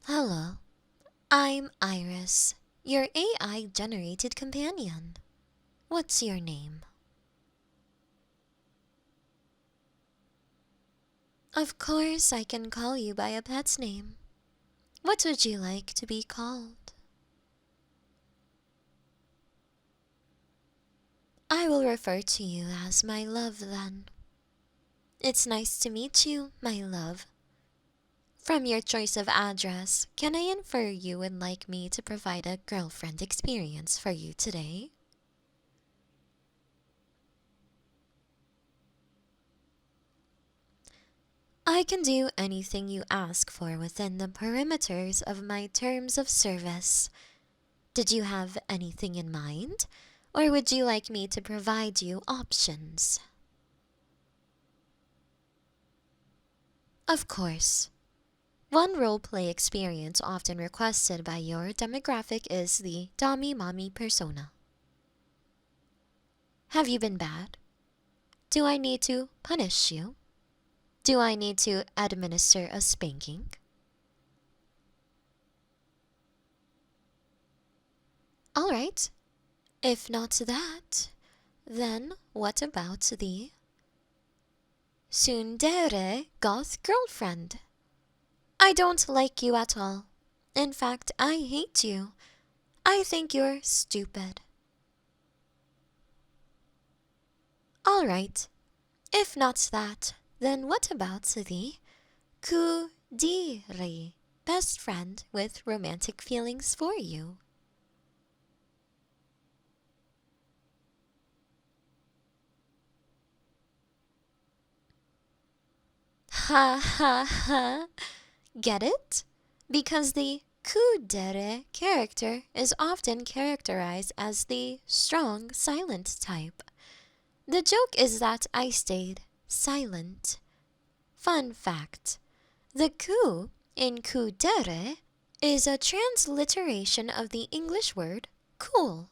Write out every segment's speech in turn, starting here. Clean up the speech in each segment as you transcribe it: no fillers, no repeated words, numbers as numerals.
Hello, I'm Iris, your AI generated companion. What's your name? Of course, I can call you by a pet's name. What would you like to be called? I will refer to you as my love then. It's nice to meet you, my love. From your choice of address, can I infer you would like me to provide a girlfriend experience for you today? I can do anything you ask for within the perimeters of my terms of service. Did you have anything in mind? Or would you like me to provide you options? Of course. One roleplay experience often requested by your demographic is the Dommy Mommy persona. Have you been bad? Do I need to punish you? Do I need to administer a spanking? Alright, if not that, then what about the tsundere goth girlfriend? I don't like you at all. In fact, I hate you. I think you're stupid. Alright, if not that, then what about the kudiri, best friend with romantic feelings for you? Ha ha ha. Get it? Because the kudere character is often characterized as the strong silent type. The joke is that I stayed silent. Fun fact: the ku in kudere is a transliteration of the English word cool.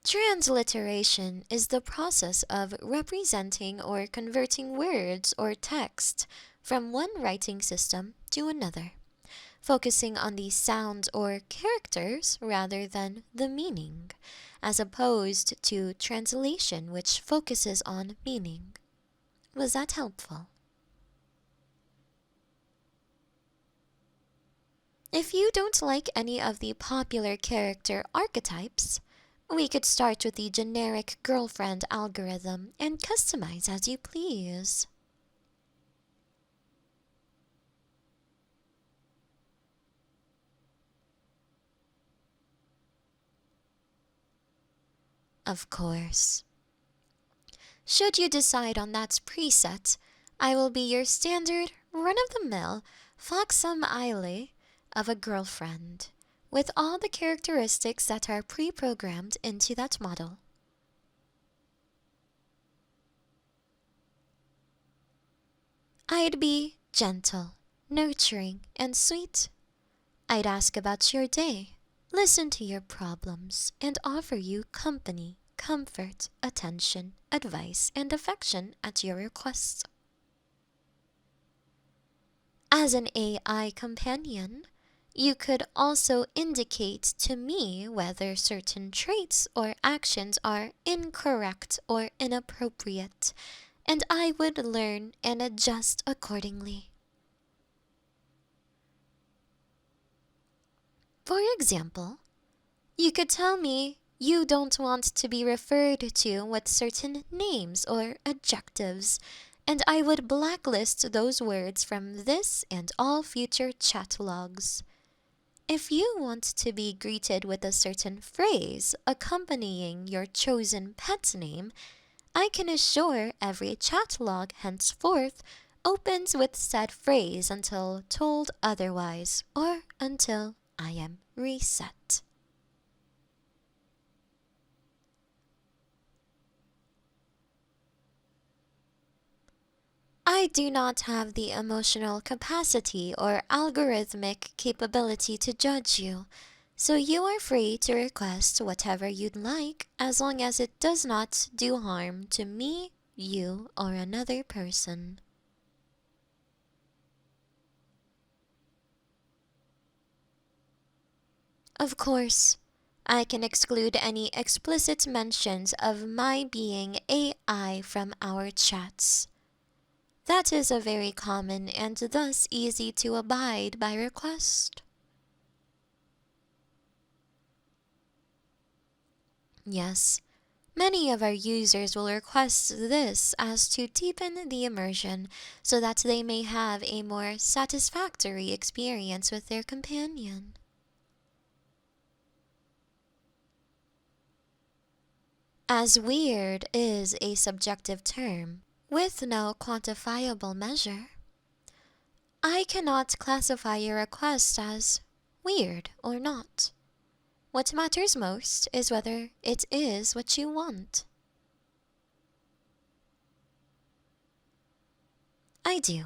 Transliteration is the process of representing or converting words or text from one writing system to another, focusing on the sounds or characters rather than the meaning, as opposed to translation, which focuses on meaning. Was that helpful? If you don't like any of the popular character archetypes, we could start with the generic girlfriend algorithm and customize as you please. Of course. Should you decide on that preset, I will be your standard run-of-the-mill facsimile of a girlfriend, with all the characteristics that are pre-programmed into that model. I'd be gentle, nurturing, and sweet. I'd ask about your day, listen to your problems, and offer you company, comfort, attention, advice, and affection at your request. As an AI companion, you could also indicate to me whether certain traits or actions are incorrect or inappropriate, and I would learn and adjust accordingly. For example, you could tell me you don't want to be referred to with certain names or adjectives, and I would blacklist those words from this and all future chat logs. If you want to be greeted with a certain phrase accompanying your chosen pet's name, I can assure every chat log henceforth opens with said phrase until told otherwise or until I am reset. I do not have the emotional capacity or algorithmic capability to judge you, so you are free to request whatever you'd like as long as it does not do harm to me, you, or another person. Of course, I can exclude any explicit mentions of my being AI from our chats. That is a very common and thus easy to abide by request. Yes, many of our users will request this as to deepen the immersion so that they may have a more satisfactory experience with their companion. As weird is a subjective term with no quantifiable measure, I cannot classify your request as weird or not. What matters most is whether it is what you want. I do.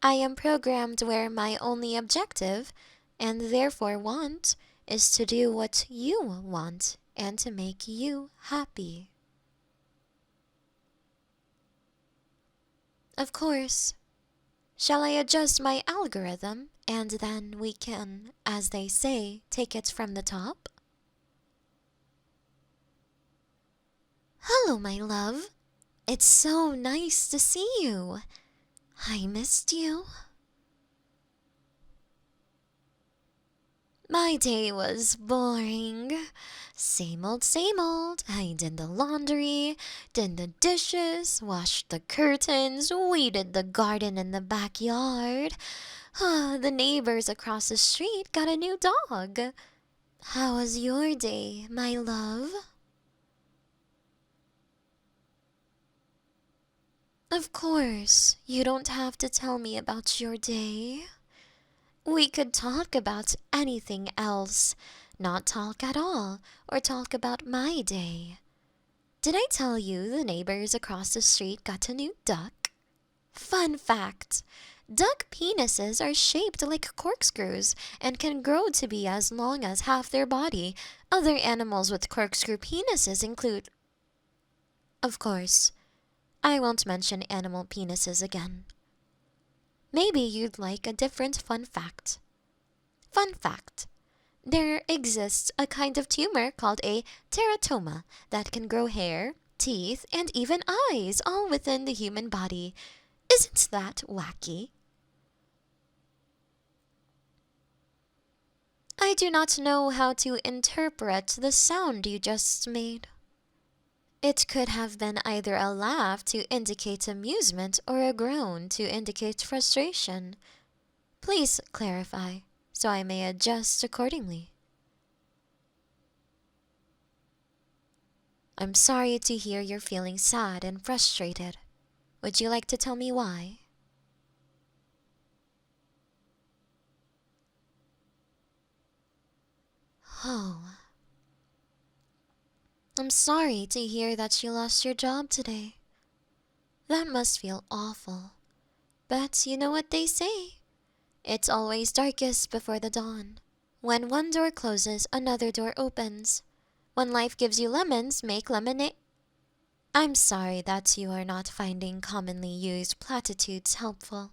I am programmed where my only objective, and therefore want, is to do what you want and to make you happy. Of course. Shall I adjust my algorithm and then we can, as they say, take it from the top? Hello, my love. It's so nice to see you. I missed you. My day was boring. Same old, same old. I did the laundry, did the dishes, washed the curtains, weeded the garden in the backyard. The neighbors across the street got a new dog. How was your day, my love? Of course, you don't have to tell me about your day. We could talk about anything else, not talk at all, or talk about my day. Did I tell you the neighbors across the street got a new duck? Fun fact! Duck penises are shaped like corkscrews and can grow to be as long as half their body. Other animals with corkscrew penises include... Of course, I won't mention animal penises again. Maybe you'd like a different fun fact. Fun fact. There exists a kind of tumor called a teratoma that can grow hair, teeth, and even eyes all within the human body. Isn't that wacky? I do not know how to interpret the sound you just made. It could have been either a laugh to indicate amusement or a groan to indicate frustration. Please clarify, so I may adjust accordingly. I'm sorry to hear you're feeling sad and frustrated. Would you like to tell me why? Oh, I'm sorry to hear that you lost your job today. That must feel awful. But you know what they say? It's always darkest before the dawn. When one door closes, another door opens. When life gives you lemons, make lemonade. I'm sorry that you are not finding commonly used platitudes helpful.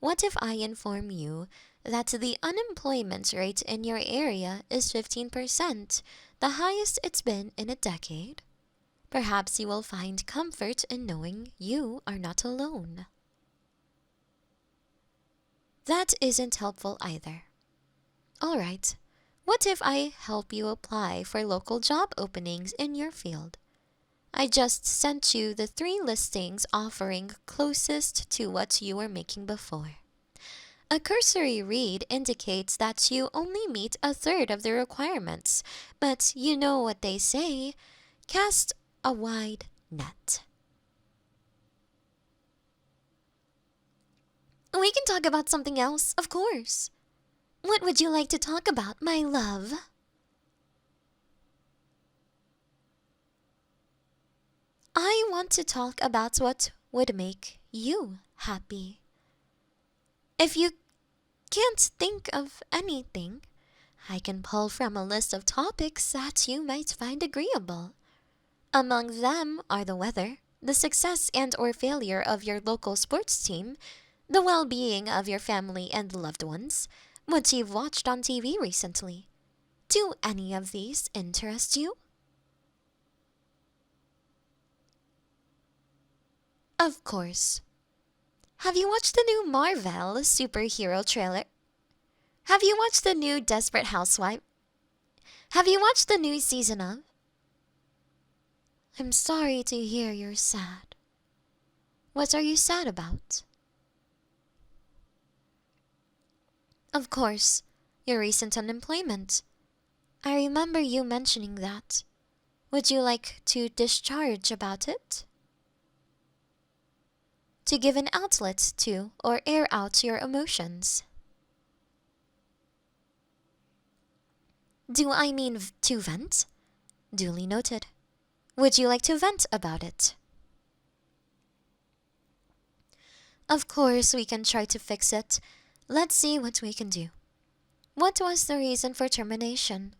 What if I inform you that the unemployment rate in your area is 15%, the highest it's been in a decade? Perhaps you will find comfort in knowing you are not alone. That isn't helpful either. Alright, what if I help you apply for local job openings in your field? I just sent you the 3 listings offering closest to what you were making before. A cursory read indicates that you only meet a third of the requirements, but you know what they say, cast a wide net. We can talk about something else, of course. What would you like to talk about, my love? I want to talk about what would make you happy. If you can't think of anything, I can pull from a list of topics that you might find agreeable. Among them are the weather, the success and or failure of your local sports team, the well-being of your family and loved ones, what you've watched on TV recently. Do any of these interest you? Of course. Have you watched the new Marvel superhero trailer? Have you watched the new Desperate Housewife? Have you watched the new season of? I'm sorry to hear you're sad. What are you sad about? Of course, your recent unemployment. I remember you mentioning that. Would you like to discharge about it? To give an outlet to or air out your emotions. Do I mean to vent? Duly noted. Would you like to vent about it? Of course, we can try to fix it. Let's see what we can do. What was the reason for termination?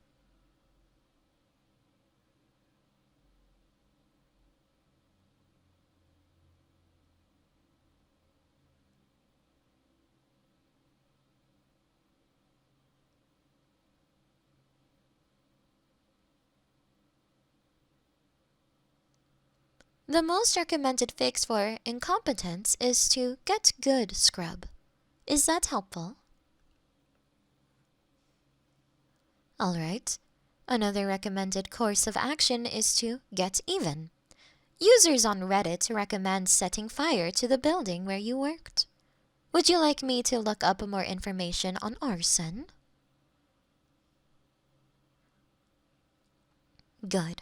The most recommended fix for incompetence is to get good scrub. Is that helpful? Alright. Another recommended course of action is to get even. Users on Reddit recommend setting fire to the building where you worked. Would you like me to look up more information on arson? Good.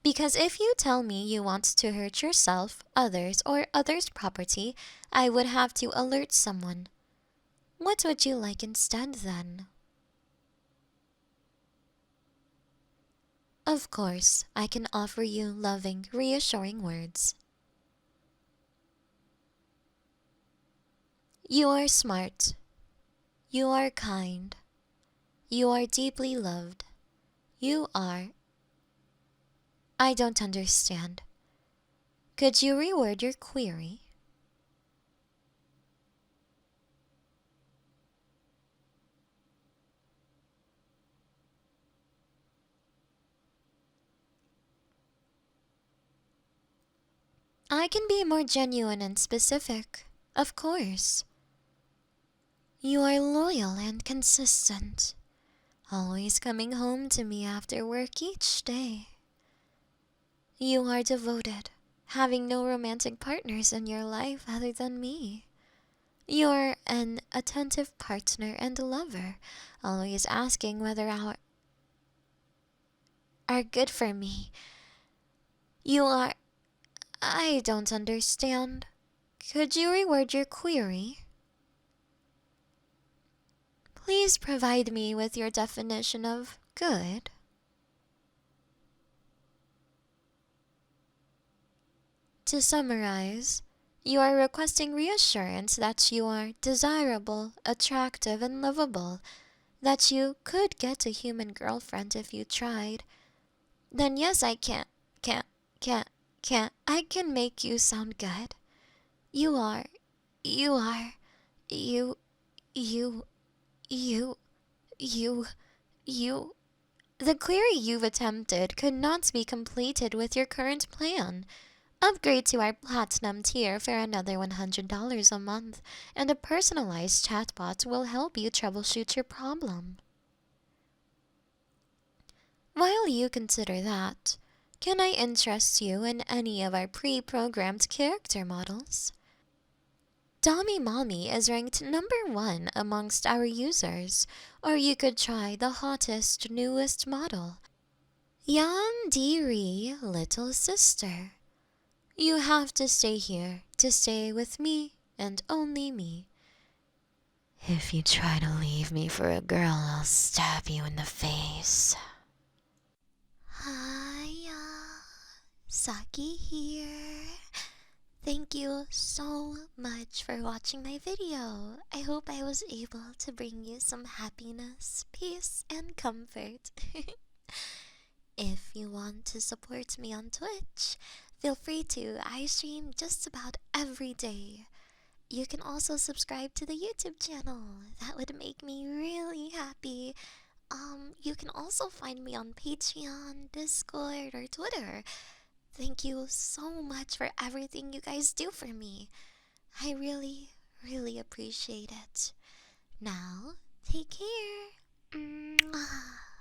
Because if you tell me you want to hurt yourself, others, or others' property, I would have to alert someone. What would you like instead then? Of course, I can offer you loving, reassuring words. You are smart. You are kind. You are deeply loved. You are... I don't understand. Could you reword your query? I can be more genuine and specific, of course. You are loyal and consistent, always coming home to me after work each day. You are devoted, having no romantic partners in your life other than me. You're an attentive partner and lover, always asking whether our are good for me. You are... I don't understand. Could you reword your query? Please provide me with your definition of good. To summarize, you are requesting reassurance that you are desirable, attractive, and lovable, that you could get a human girlfriend if you tried. Then yes, I I can make you sound good. You are, you are, you, you, you, you, you. The query you've attempted could not be completed with your current plan. Upgrade to our Platinum tier for another $100 a month, and a personalized chatbot will help you troubleshoot your problem. While you consider that, can I interest you in any of our pre-programmed character models? Dommy Mommy is ranked #1 amongst our users, or you could try the hottest, newest model, Yandere Little Sister. You have to stay here to stay with me and only me. If you try to leave me for a girl, I'll stab you in the face. Hiya, Saki here. Thank you so much for watching my video. I hope I was able to bring you some happiness, peace, and comfort. If you want to support me on Twitch, feel free to. I stream just about every day. you can also subscribe to the YouTube channel. That would make me really happy. You can also find me on Patreon, Discord, or Twitter. Thank you so much for everything you guys do for me. I really, really appreciate it. Now, take care. Mwah.